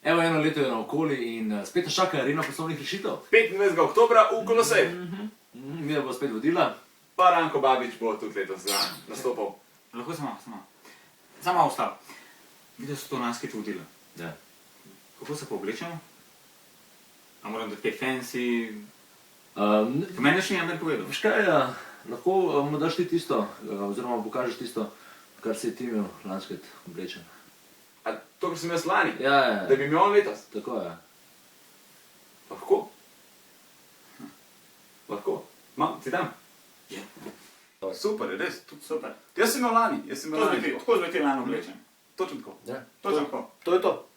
Evo, eno leto je naokoli in spet nas čaka arena poslovnih rešitev. 25. oktobra v Koloseju. Mida bo spet vodila. Pa Ranko Babič bo tudi letos nastopal. Lahko samo ostal. Videl so to nas, ki to vodila. Ja. Kako se pa oblečemo? A moram dati kaj fancy? Veš Meni še ni Ander povedal. kaj, lahko mu daš ti tisto, oziroma pokažeš tisto, kar si ti imel lanskrat oblečen. A to, kar sem jaz lani? Ja, Da bi imel on letos? tako je. Lahko. Lahko. Ti dam? Ja. Super, je res. Tudi super. Jaz sem imel lani. Tako zleti lano oblečen. Točno tako. Ja. Točno tako. To je to.